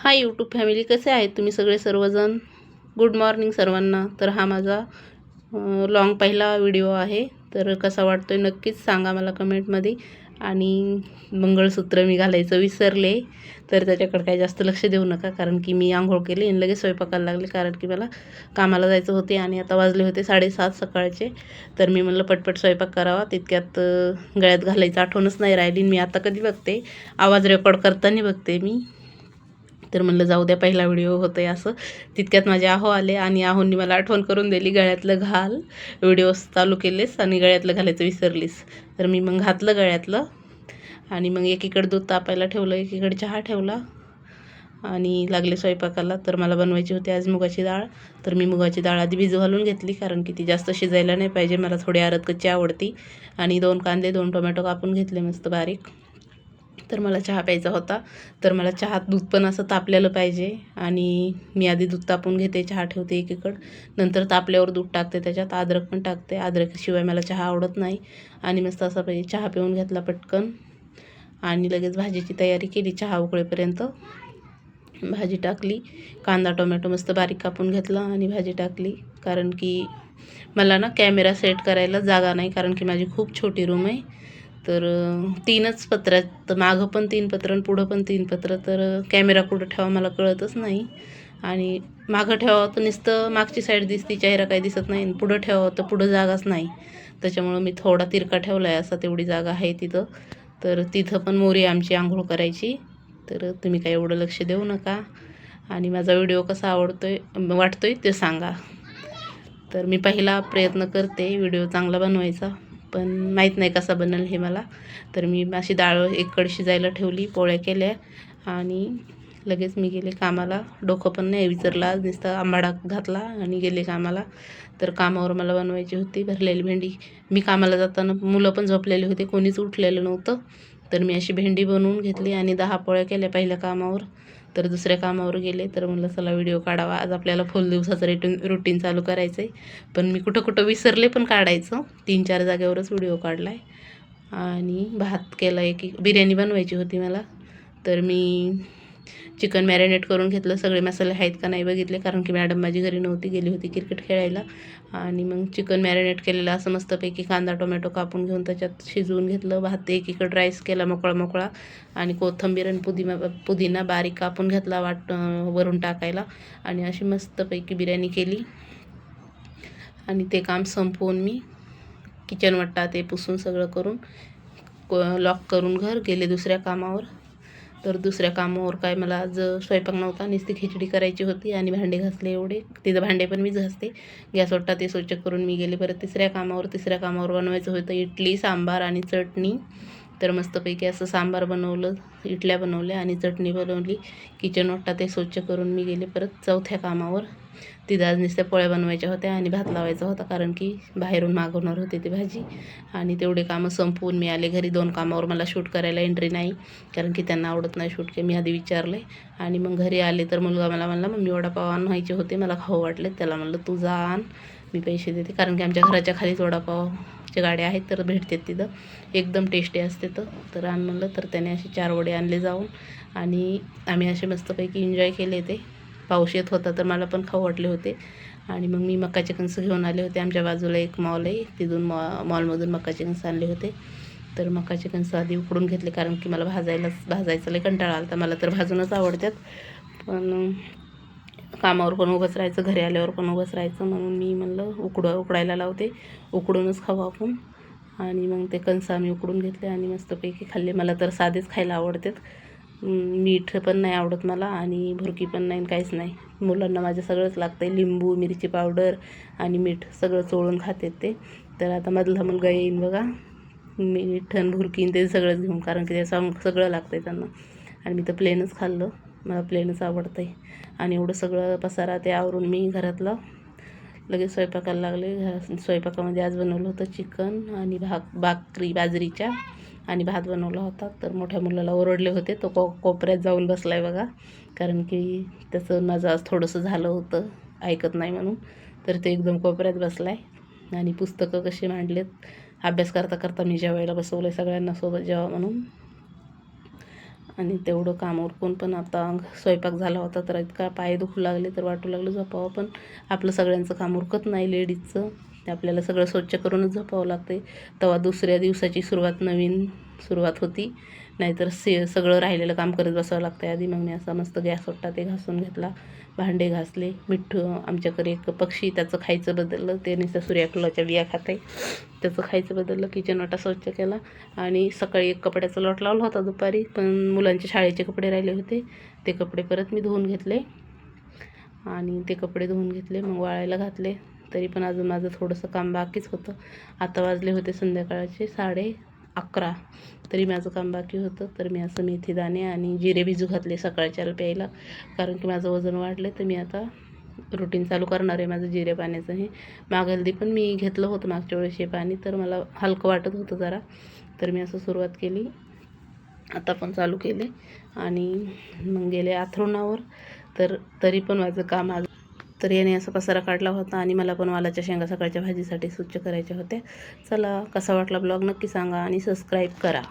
Hi YouTube family, कसे आहेत तुम्ही सगळे सर्वजण? गुड मॉर्निंग सर्वांना. तर हा माझा लॉंग पहिला व्हिडिओ आहे. तर कसा वाटतोय नक्कीच सांगा मला कमेंटमध्ये. आणि मंगळसूत्र मी घालायचं विसरले, तर त्याच्याकडे काही जास्त लक्ष देऊ नका, कारण की मी आंघोळ केली आणि लगेच स्वयंपाकाला लागले, कारण की मला कामाला जायचं होते आणि आता वाजले होते 7:30 सकाळचे. तर मी म्हणलं पटपट स्वयंपाक करावा, तितक्यात गळ्यात घालायचं आठवणच नाही राहिली. मी आता कधी बघते, आवाज रेकॉर्ड करताना बघते मी. तर म्हणलं जाऊ द्या, पहिला व्हिडिओ होतं आहे असं. तितक्यात माझे आहो आले आणि आहोंनी मला आठवण करून दिली, गळ्यातलं घाल, व्हिडिओज चालू केलेस आणि गळ्यातलं घालायचं विसरलीस. तर मी मग घातलं गळ्यातलं आणि मग एकीकडे दूध तापायला ठेवलं, एकीकडे चहा ठेवला आणि लागले स्वयंपाकाला. तर मला बनवायची होती आज मुगाची डाळ. तर मी मुगाची डाळ आधी भिजू घालून घेतली, कारण की ती जास्त शिजायला नाही पाहिजे, मला थोडी आरत कच्ची आवडती. आणि 2 कांदे 2 टोमॅटो कापून घेतले मस्त बारीक. तर मला चहा प्यायचा होता, तर मला चहात दूध पण असं तापलेलं पाहिजे. आणि मी आधी दूध तापून घेते, चहा ठेवते एकीकडं, नंतर तापल्यावर दूध टाकते, त्याच्यात अद्रक पण टाकते. अद्रकशिवाय मला चहा आवडत नाही. आणि मस्त असा पाहिजे चहा पिऊन घेतला पटकन आणि लगेच भाजीची तयारी केली. चहा उकळेपर्यंत भाजी टाकली, कांदा टोमॅटो मस्त बारीक कापून घेतला आणि भाजी टाकली. कारण की मला ना कॅमेरा सेट करायला जागा नाही, कारण की माझी खूप छोटी रूम आहे. तर 3च पत्र्यात, मागं पण 3 पत्र आणि पुढं पण 3 पत्र. तर कॅमेरा कुठं ठेवा मला कळतच नाही. आणि मागं ठेवावं तर नुसतं मागची साईड दिसते, चेहरा काही दिसत नाही. पुढं ठेवावं तर पुढं जागाच नाही. त्याच्यामुळं मी थोडा तिरका ठेवला आहे असा, तेवढी जागा आहे तिथं. तर तिथं पण मोरी आमची आंघोळ करायची. तर तुम्ही काही एवढं लक्ष देऊ नका. आणि माझा व्हिडिओ कसा वाटतोय ते सांगा. तर मी पहिला प्रयत्न करते व्हिडिओ चांगला बनवायचा, पण माहीत नाही कसा बनेल हे मला. तर मी अशी डाळ एक शिजायला ठेवली, पोळ्या केल्या आणि लगेच मी गेले कामाला. डोकं पण नाही विचारलं आज, नुसता आंबाडा घातला आणि गेले कामाला. तर कामावर मला बनवायची होती भरलेली भेंडी. मी कामाला जाताना मुलं पण झोपलेले होते, कोणीच उठलेलं नव्हतं. तर मी अशी भेंडी बनवून घेतली आणि 10 पोळ्या केल्या पहिल्या कामावर. तर दुसऱ्या कामावर गेले, तर म्हणलं चला व्हिडिओ काढावा, आज आपल्याला फुल दिवसाचं रुटीन चालू करायचं आहे. पण मी कुठं कुठं विसरले पण काढायचं, 3-4 जागेवरच व्हिडिओ काढला आहे. आणि भात केला, एक बिर्याणी बनवायची होती मला. तर मी चिकन मॅरिनेट करून घेतलं, सगळे मसाले आहेत का नाही बघितले, कारण की मॅडम माझी घरी नव्हती, गेली होती क्रिकेट खेळायला. आणि मग चिकन मॅरिनेट केलेलं असं मस्तपैकी कांदा टोमॅटो कापून घेऊन त्याच्यात शिजवून घेतलं. भात एकीकडे राईस केला मोकळा मोकळा आणि कोथिंबीर आणि पुदिना बारीक कापून घेतला वरून टाकायला. आणि अशी मस्तपैकी बिर्याणी केली. आणि ते काम संपवून मी किचन वट्टा ते पुसून सगळं करून लॉक करून घर गेले दुसऱ्या कामावर. तर दुसऱ्या कामावर काय मला आज स्वयंपाक नव्हता, नुसती खिचडी करायची होती आणि भांडे घासले एवढे. तिथं भांडे पण मीच घासते, गॅस वट्टा ते स्वच्छ करून मी गेले परत तिसऱ्या कामावर बनवायचं होतं इडली सांबार आणि चटणी. तर मस्तपैकी असं सांबार बनवलं, इडल्या बनवल्या आणि चटणी बनवली. किचन वट्टा ते स्वच्छ करून मी गेले परत चौथ्या कामावर. तिथं आज नुसत्या पोळ्या बनवायच्या होत्या आणि भात लावायचा होता, कारण की बाहेरून मागवणार होते ते भाजी. आणि तेवढे कामं संपवून मी आले घरी. 2 कामावर मला शूट करायला एंट्री नाही, कारण की त्यांना आवडत नाही शूट के, मी आधी विचारलं आहे. आणि मग घरी आले तर मुलगा मला म्हणला, मम्मी वडापाव आणायचे होते, मला खाऊ वाटले. त्याला म्हणलं तू जा आण, मी पैसे देते, कारण की आमच्या घराच्या खालीच वडापावच्या गाड्या आहेत, तर भेटतात तिथं, एकदम टेस्टी असते. तर आण म्हणलं. तर त्याने असे 4 वडे आणले जाऊन आणि आम्ही असे मस्तपैकी एन्जॉय केले. ते पाऊस येत होता तर मला पण खाऊ वाटले होते. आणि मग मी मकाचे कणस घेऊन आले होते, आमच्या बाजूला एक मॉल आहे, तिथून मॉलमधून मकाचे कणस आणले होते. तर मकाचे कणस आधी उकडून घेतले, कारण की मला भाजायचा लय कंटाळा आला. तर मला तर भाजूनच आवडतात, पण कामावर पण उभंच राहायचं, घरी आल्यावर पण उभंच राहायचं, म्हणून मी म्हणलं उकडायला लावते, उकडूनच खाऊ आपण. आणि मग ते कणस आम्ही उकडून घेतले आणि मस्तपैकी खाल्ले. मला तर साधेच खायला आवडतात, मीठ पण नाही आवडत मला आणि भुरकी पण नाही, काहीच नाही. मुलांना माझ्या सगळंच लागतं आहे, लिंबू मिरची पावडर आणि मीठ सगळं चोळून खातात ते. तर आता मधला मुलगा येईन बघा, मीठ आणि भुरकीन ते सगळंच घेऊन, कारण की ते सगळं लागतं आहे त्यांना. आणि मी तर प्लेनच खाल्लं, मला प्लेनच आवडतं आहे. आणि एवढं सगळं पसारा ते आवरून मी घरातलं लगेच स्वयंपाकाला लागले. स्वयंपाकामध्ये आज बनवलं होतं चिकन आणि भाकरी बाजरीच्या आणि भात बनवला होता. तर मोठ्या मुलाला ओरडले होते, तो कोपऱ्यात जाऊन बसला आहे बघा, कारण की त्याचं माझं आज थोडंसं झालं होतं, ऐकत नाही म्हणून. तर ते एकदम कोपऱ्यात बसला आहे. आणि पुस्तकं कसे मांडलेत, अभ्यास करता करता मी जेवायला बसवलं आहे सगळ्यांना सोबत जेवा म्हणून. आणि तेवढं काम उरकून पण आता स्वयंपाक झाला होता तर इतका पाय दुखू लागले तर वाटू लागलं झोपावं, पण आपलं सगळ्यांचं काम उरकत नाही लेडीजचं. ते आपल्याला सगळं स्वच्छ करूनच झोपावं लागते. तेव्हा दुसऱ्या दिवसाची नवीन सुरुवात होती. नाहीतर सगळं राहिलेलं काम करत बसावं लागतं आधी. मग मी असा मस्त गॅस ओटा ते घासून घेतला, भांडे घासले. मिठ्ठू आमच्याकडे एक पक्षी, त्याचं खायचं बदललं, ते नुसतं सूर्यफुलाच्या बिया खाते, त्याचं खायचं बदललं. किचन ओटा स्वच्छ केला आणि सकाळी एक कपड्याचा लॉट लावला होता दुपारी, पण मुलांचे शाळेचे कपडे राहिले होते. ते कपडे परत मी धुवून घेतले आणि ते कपडे धुवून घेतले मग वाळायला घातले. तरी पण अजून माझं थोडंसं काम बाकीच होतं. आता वाजले होते संध्याकाळचे 11:30, तरी माझं काम बाकी होतं. तर मी असं मेथीदाणे आणि जिरे भिजू घातले सकाळच्याला प्यायला, कारण की माझं वजन वाढलं. तर मी आता रुटीन चालू करणार आहे माझं जिरे पाण्याचं. हे मागलदी पण मी घेतलं होतं मागच्या वेळेस हे पाणी, तर मला हलकं वाटत होतं जरा, तर मी असं सुरुवात केली. आता पण चालू केले आणि मग गेले अंथरुणावर. तर तरी पण माझं काम आज, तर याने असा पसारा काढला होता आणि मला पण वालाच्या शेंगा सकाळच्या भाजीसाठी स्वच्छ करायच्या होत्या. चला, कसा वाटला ब्लॉग नक्की सांगा आणि सबस्क्राईब करा.